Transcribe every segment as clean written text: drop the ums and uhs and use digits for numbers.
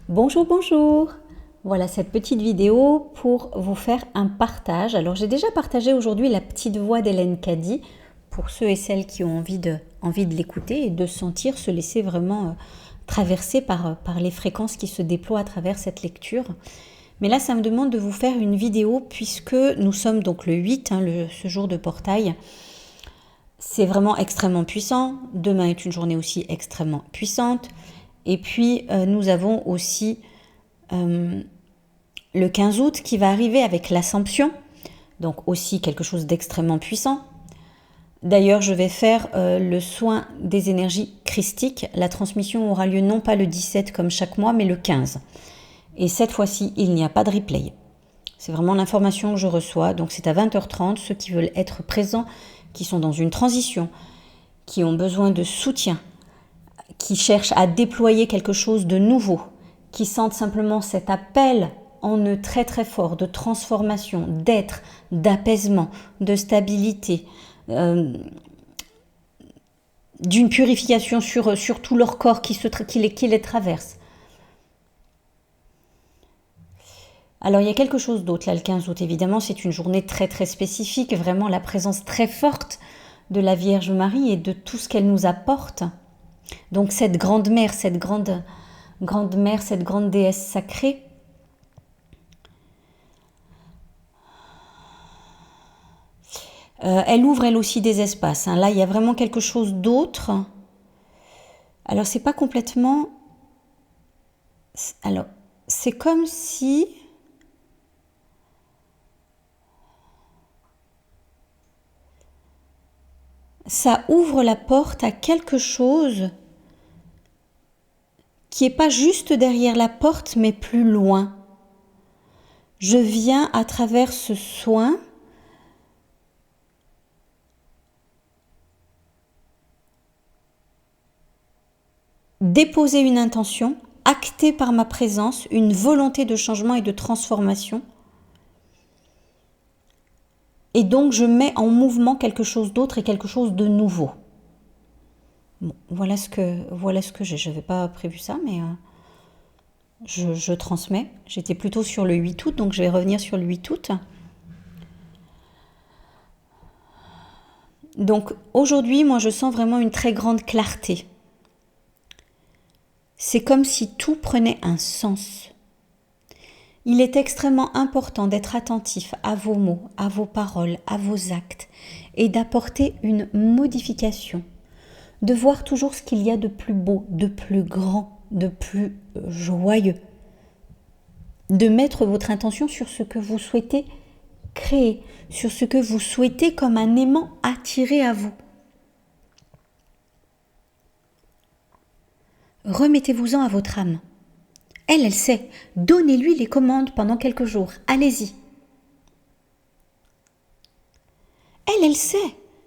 Bonjour, bonjour. Voilà cette petite vidéo pour vous faire un partage. Alors j'ai déjà partagé aujourd'hui la petite voix d'Hélène Caddy pour ceux et celles qui ont envie de l'écouter et de sentir se laisser vraiment traverser par les fréquences qui se déploient à travers cette lecture. Mais là, ça me demande de vous faire une vidéo puisque nous sommes donc le 8, ce jour de portail. C'est vraiment extrêmement puissant. Demain est une journée aussi extrêmement puissante. Et puis, nous avons aussi le 15 août qui va arriver avec l'Assomption, donc aussi quelque chose d'extrêmement puissant. D'ailleurs, je vais faire le soin des énergies christiques. La transmission aura lieu non pas le 17 comme chaque mois, mais le 15. Et cette fois-ci, il n'y a pas de replay. C'est vraiment l'information que je reçois. Donc c'est à 20h30. Ceux qui veulent être présents, qui sont dans une transition, qui ont besoin de soutien, qui cherchent à déployer quelque chose de nouveau, qui sentent simplement cet appel en eux très très fort de transformation, d'être, d'apaisement, de stabilité, d'une purification sur tout leur corps qui les traverse. Alors il y a quelque chose d'autre là le 15 août, évidemment c'est une journée très très spécifique, vraiment la présence très forte de la Vierge Marie et de tout ce qu'elle nous apporte. Donc cette grande mère, cette grande mère, cette grande déesse sacrée, elle ouvre elle aussi des espaces. Là, il y a vraiment quelque chose d'autre. Alors, c'est pas complètement. Alors, c'est comme si. Ça ouvre la porte à quelque chose qui n'est pas juste derrière la porte, mais plus loin. Je viens à travers ce soin déposer une intention, acter par ma présence une volonté de changement et de transformation. Et donc je mets en mouvement quelque chose d'autre et quelque chose de nouveau. Bon, voilà ce que j'ai. Je n'avais pas prévu ça, mais je transmets. J'étais plutôt sur le 8 août, donc je vais revenir sur le 8 août. Donc aujourd'hui, moi je sens vraiment une très grande clarté. C'est comme si tout prenait un sens. Il est extrêmement important d'être attentif à vos mots, à vos paroles, à vos actes et d'apporter une modification. De voir toujours ce qu'il y a de plus beau, de plus grand, de plus joyeux. De mettre votre intention sur ce que vous souhaitez créer, sur ce que vous souhaitez comme un aimant attiré à vous. Remettez-vous-en à votre âme. Elle sait. Donnez-lui les commandes pendant quelques jours. Allez-y. Elle sait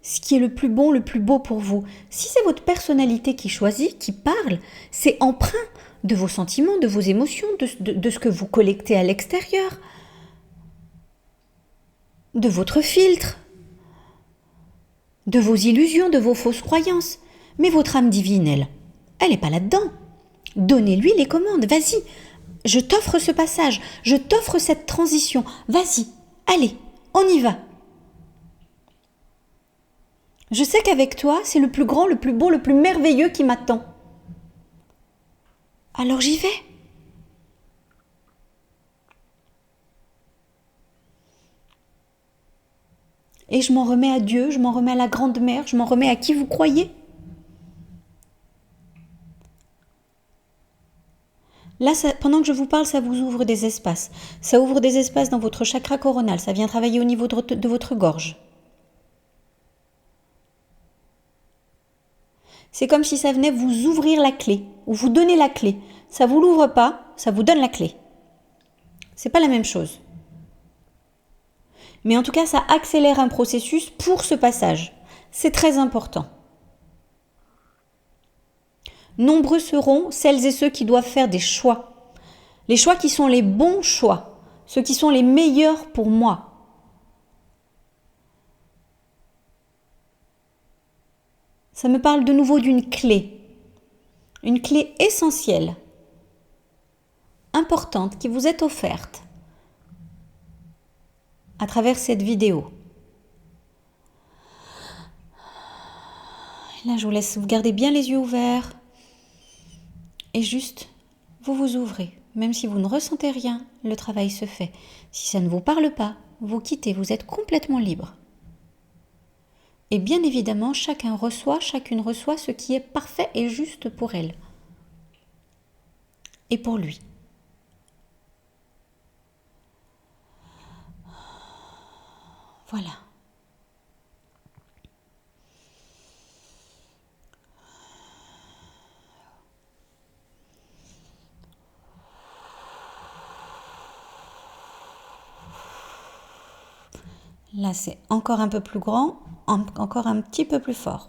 ce qui est le plus bon, le plus beau pour vous. Si c'est votre personnalité qui choisit, qui parle, c'est empreint de vos sentiments, de vos émotions, de ce que vous collectez à l'extérieur, de votre filtre, de vos illusions, de vos fausses croyances. Mais votre âme divine, elle n'est pas là-dedans. Donnez-lui les commandes, vas-y. Je t'offre ce passage, je t'offre cette transition. Vas-y, allez, on y va. Je sais qu'avec toi, c'est le plus grand, le plus beau, le plus merveilleux qui m'attend. Alors j'y vais. Et je m'en remets à Dieu, je m'en remets à la grande mère, je m'en remets à qui vous croyez. Là, pendant que je vous parle, ça vous ouvre des espaces. Ça ouvre des espaces dans votre chakra coronal. Ça vient travailler au niveau de votre gorge. C'est comme si ça venait vous ouvrir la clé, ou vous donner la clé. Ça vous l'ouvre pas, ça vous donne la clé. C'est pas la même chose. Mais en tout cas, ça accélère un processus pour ce passage. C'est très important. Nombreux seront celles et ceux qui doivent faire des choix. Les choix qui sont les bons choix, ceux qui sont les meilleurs pour moi. Ça me parle de nouveau d'une clé. Une clé essentielle. importante qui vous est offerte à travers cette vidéo. Là, je vous laisse vous garder bien les yeux ouverts et juste vous vous ouvrez. Même si vous ne ressentez rien, le travail se fait. Si ça ne vous parle pas, vous quittez, vous êtes complètement libre. Et bien évidemment, chacune reçoit ce qui est parfait et juste pour elle et pour lui. Voilà. Là, c'est encore un peu plus grand, encore un petit peu plus fort.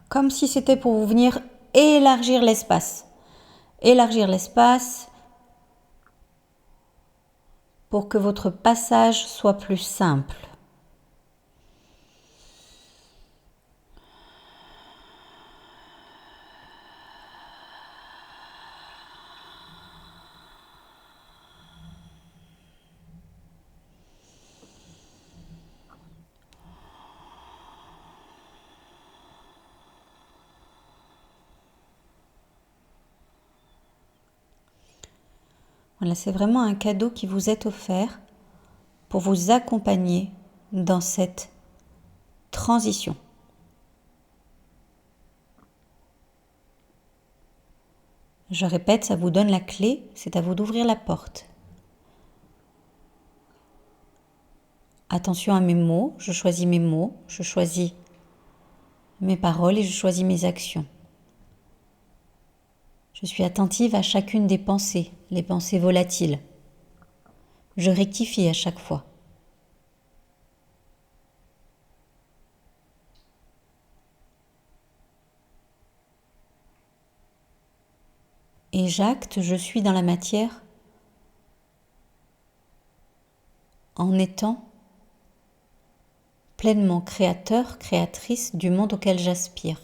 Comme si c'était pour vous venir élargir l'espace. Élargir l'espace pour que votre passage soit plus simple. Voilà, c'est vraiment un cadeau qui vous est offert pour vous accompagner dans cette transition. Je répète, ça vous donne la clé, c'est à vous d'ouvrir la porte. Attention à mes mots, je choisis mes mots, je choisis mes paroles et je choisis mes actions. Je suis attentive à chacune des pensées, les pensées volatiles. Je rectifie à chaque fois. Et j'acte, je suis dans la matière en étant pleinement créateur, créatrice du monde auquel j'aspire.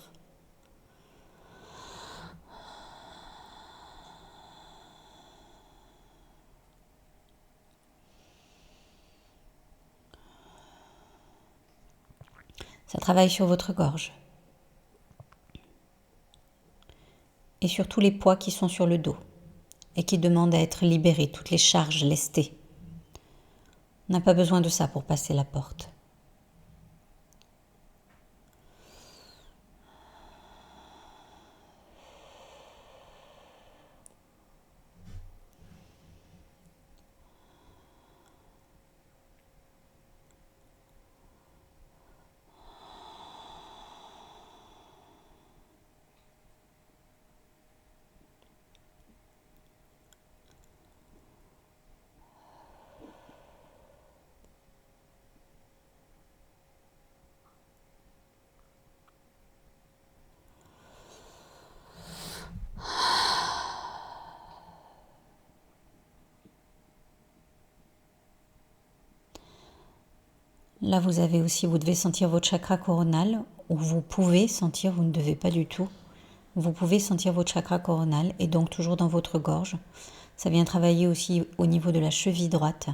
Ça travaille sur votre gorge et sur tous les poids qui sont sur le dos et qui demandent à être libérés, toutes les charges lestées. On n'a pas besoin de ça pour passer la porte. Là, vous devez sentir votre chakra coronal, ou vous pouvez sentir, vous ne devez pas du tout, vous pouvez sentir votre chakra coronal, et donc toujours dans votre gorge. Ça vient travailler aussi au niveau de la cheville droite,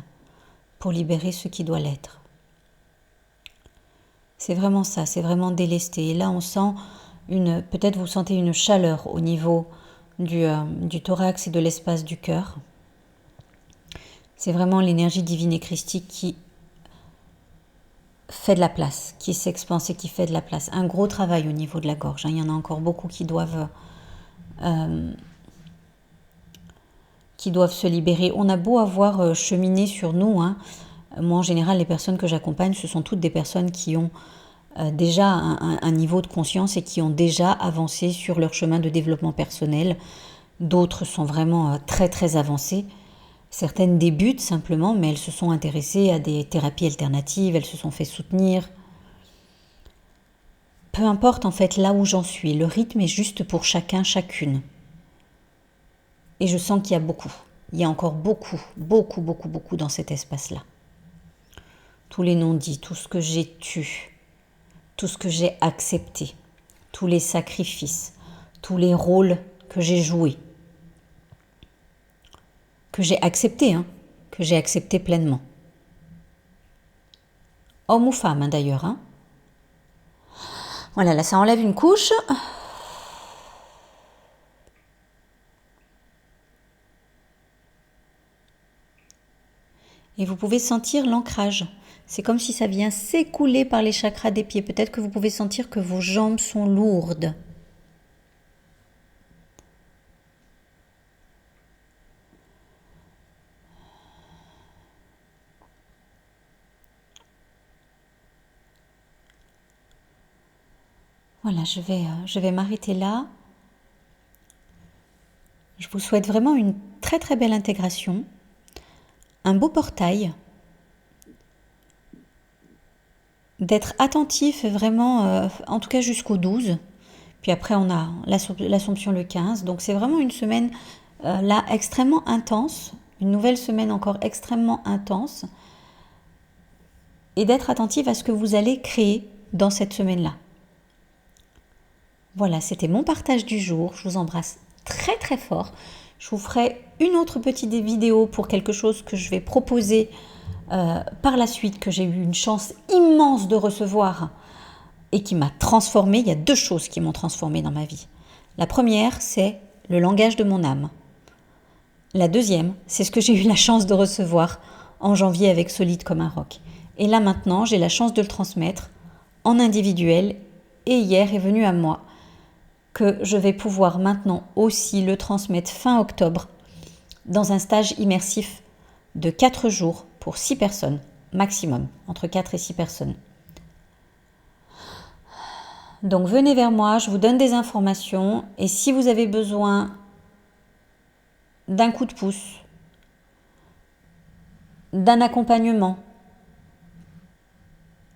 pour libérer ce qui doit l'être. C'est vraiment ça, c'est vraiment délesté. Et là, on sent peut-être vous sentez une chaleur au niveau du thorax et de l'espace du cœur. C'est vraiment l'énergie divine et christique qui fait de la place, qui s'expanse et qui fait de la place. Un gros travail au niveau de la gorge. Il y en a encore beaucoup qui doivent se libérer. On a beau avoir cheminé sur nous. Moi, en général, les personnes que j'accompagne, ce sont toutes des personnes qui ont déjà un niveau de conscience et qui ont déjà avancé sur leur chemin de développement personnel. D'autres sont vraiment très, très avancées. Certaines débutent simplement, mais elles se sont intéressées à des thérapies alternatives, elles se sont fait soutenir. Peu importe en fait là où j'en suis, le rythme est juste pour chacun, chacune. Et je sens qu'il y a beaucoup, il y a encore beaucoup dans cet espace-là. Tous les non-dits, tout ce que j'ai tu, tout ce que j'ai accepté, tous les sacrifices, tous les rôles que j'ai joués, que j'ai accepté, hein, que j'ai accepté pleinement. Homme ou femme, hein, d'ailleurs. Hein. Voilà, là, ça enlève une couche. Et vous pouvez sentir l'ancrage. C'est comme si ça vient s'écouler par les chakras des pieds. Peut-être que vous pouvez sentir que vos jambes sont lourdes. Voilà, je vais m'arrêter là. Je vous souhaite vraiment une très très belle intégration. Un beau portail. D'être attentif vraiment, en tout cas jusqu'au 12. Puis après, on a l'Assomption le 15. Donc c'est vraiment une semaine là extrêmement intense. Une nouvelle semaine encore extrêmement intense. Et d'être attentif à ce que vous allez créer dans cette semaine-là. Voilà, c'était mon partage du jour. Je vous embrasse très très fort. Je vous ferai une autre petite vidéo pour quelque chose que je vais proposer par la suite, que j'ai eu une chance immense de recevoir et qui m'a transformée. Il y a 2 choses qui m'ont transformée dans ma vie. La première, c'est le langage de mon âme. La deuxième, c'est ce que j'ai eu la chance de recevoir en janvier avec Solide comme un roc. Et là maintenant, j'ai la chance de le transmettre en individuel. Et hier est venu à moi que je vais pouvoir maintenant aussi le transmettre fin octobre dans un stage immersif de 4 jours pour 6 personnes, maximum, entre 4 et 6 personnes. Donc venez vers moi, je vous donne des informations et si vous avez besoin d'un coup de pouce, d'un accompagnement,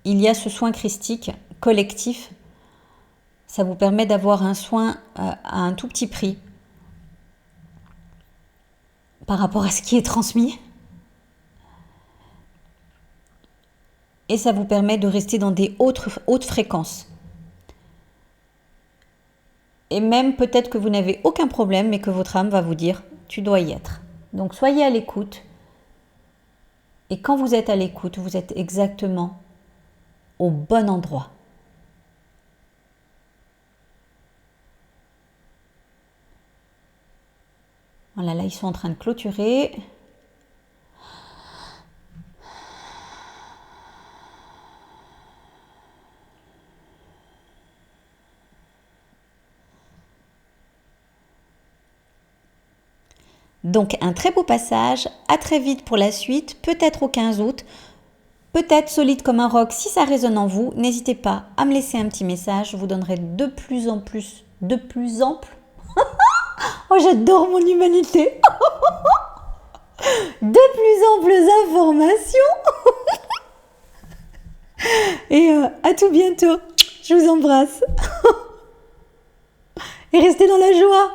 il y a ce soin christique collectif. Ça vous permet d'avoir un soin à un tout petit prix par rapport à ce qui est transmis. Et ça vous permet de rester dans des hautes fréquences. Et même peut-être que vous n'avez aucun problème, mais que votre âme va vous dire « tu dois y être ». Donc soyez à l'écoute. Et quand vous êtes à l'écoute, vous êtes exactement au bon endroit. Voilà, là ils sont en train de clôturer. Donc un très beau passage, à très vite pour la suite, peut-être au 15 août, peut-être Solide comme un roc si ça résonne en vous. N'hésitez pas à me laisser un petit message, je vous donnerai de plus ample. Oh, j'adore mon humanité. De plus amples informations. Et à tout bientôt. Je vous embrasse. Et restez dans la joie.